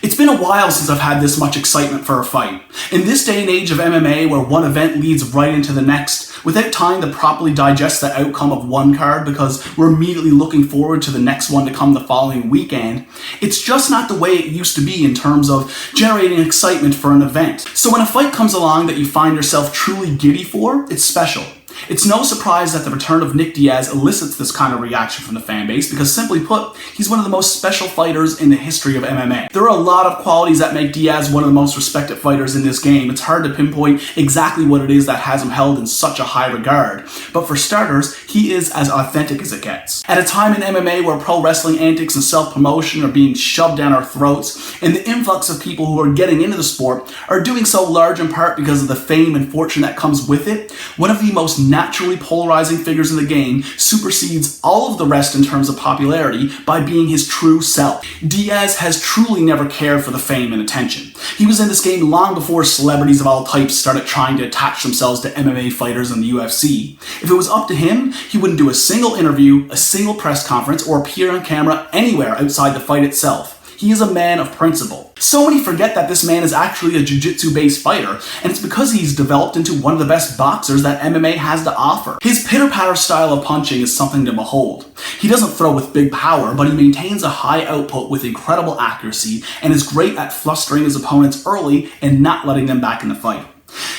It's been a while since I've had this much excitement for a fight. In this day and age of MMA, where one event leads right into the next, without time to properly digest the outcome of one card because we're immediately looking forward to the next one to come the following weekend, it's just not the way it used to be in terms of generating excitement for an event. So when a fight comes along that you find yourself truly giddy for, it's special. It's no surprise that the return of Nick Diaz elicits this kind of reaction from the fan base because, simply put, he's one of the most special fighters in the history of MMA. There are a lot of qualities that make Diaz one of the most respected fighters in this game. It's hard to pinpoint exactly what it is that has him held in such a high regard. But for starters, he is as authentic as it gets. At a time in MMA where pro wrestling antics and self-promotion are being shoved down our throats, and the influx of people who are getting into the sport are doing so large in part because of the fame and fortune that comes with it, one of the most naturally polarizing figures in the game supersedes all of the rest in terms of popularity by being his true self. Diaz has truly never cared for the fame and attention. He was in this game long before celebrities of all types started trying to attach themselves to MMA fighters in the UFC. If it was up to him, he wouldn't do a single interview, a single press conference, or appear on camera anywhere outside the fight itself. He is a man of principle. So many forget that this man is actually a jiu-jitsu based fighter, and it's because he's developed into one of the best boxers that MMA has to offer. His pitter-patter style of punching is something to behold. He doesn't throw with big power, but he maintains a high output with incredible accuracy and is great at flustering his opponents early and not letting them back in the fight.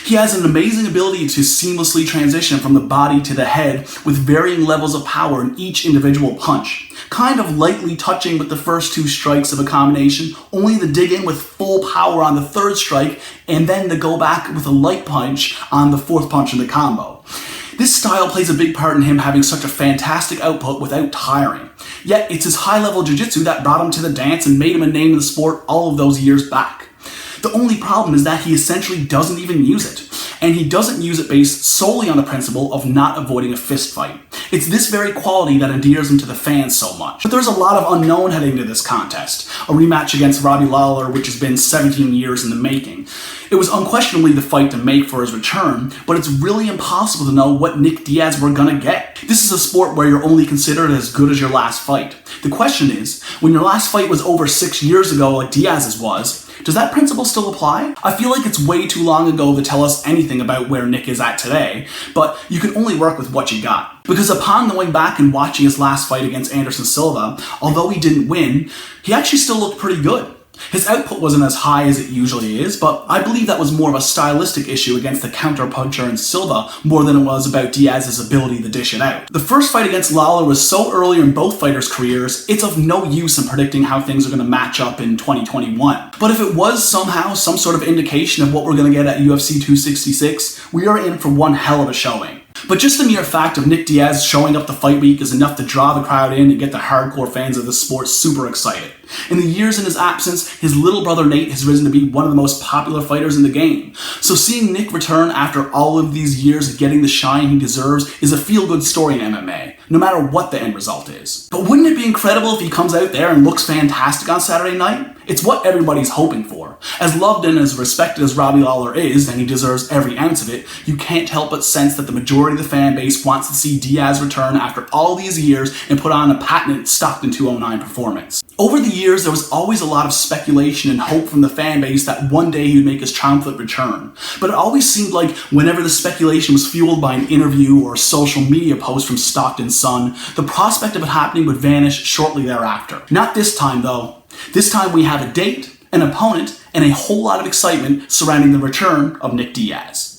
He has an amazing ability to seamlessly transition from the body to the head with varying levels of power in each individual punch. Kind of lightly touching with the first two strikes of a combination, only to dig in with full power on the third strike, and then to go back with a light punch on the fourth punch in the combo. This style plays a big part in him having such a fantastic output without tiring. Yet it's his high-level jiu-jitsu that brought him to the dance and made him a name in the sport all of those years back. The only problem is that he essentially doesn't even use it. And he doesn't use it based solely on the principle of not avoiding a fist fight. It's this very quality that endears him to the fans so much. But there's a lot of unknown heading to this contest. A rematch against Robbie Lawler, which has been 17 years in the making. It was unquestionably the fight to make for his return, but it's really impossible to know what Nick Diaz we're gonna get. This is a sport where you're only considered as good as your last fight. The question is, when your last fight was over 6 years ago like Diaz's was, does that principle still apply? I feel like it's way too long ago to tell us anything about where Nick is at today, but you can only work with what you got. Because upon going back and watching his last fight against Anderson Silva, although he didn't win, he actually still looked pretty good. His output wasn't as high as it usually is, but I believe that was more of a stylistic issue against the counterpuncher in Silva more than it was about Diaz's ability to dish it out. The first fight against Lawler was so early in both fighters' careers, it's of no use in predicting how things are going to match up in 2021. But if it was somehow some sort of indication of what we're going to get at UFC 266, we are in for one hell of a showing. But just the mere fact of Nick Diaz showing up the fight week is enough to draw the crowd in and get the hardcore fans of the sport super excited. In the years in his absence, his little brother Nate has risen to be one of the most popular fighters in the game. So seeing Nick return after all of these years of getting the shine he deserves is a feel-good story in MMA, no matter what the end result is. But wouldn't it be incredible if he comes out there and looks fantastic on Saturday night? It's what everybody's hoping for. As loved and as respected as Robbie Lawler is, and he deserves every ounce of it, you can't help but sense that the majority of the fan base wants to see Diaz return after all these years and put on a patented Stockton 209 performance. Over the years, there was always a lot of speculation and hope from the fan base that one day he would make his triumphant return. But it always seemed like whenever the speculation was fueled by an interview or a social media post from Stockton's son, the prospect of it happening would vanish shortly thereafter. Not this time, though. This time we have a date, an opponent, and a whole lot of excitement surrounding the return of Nick Diaz.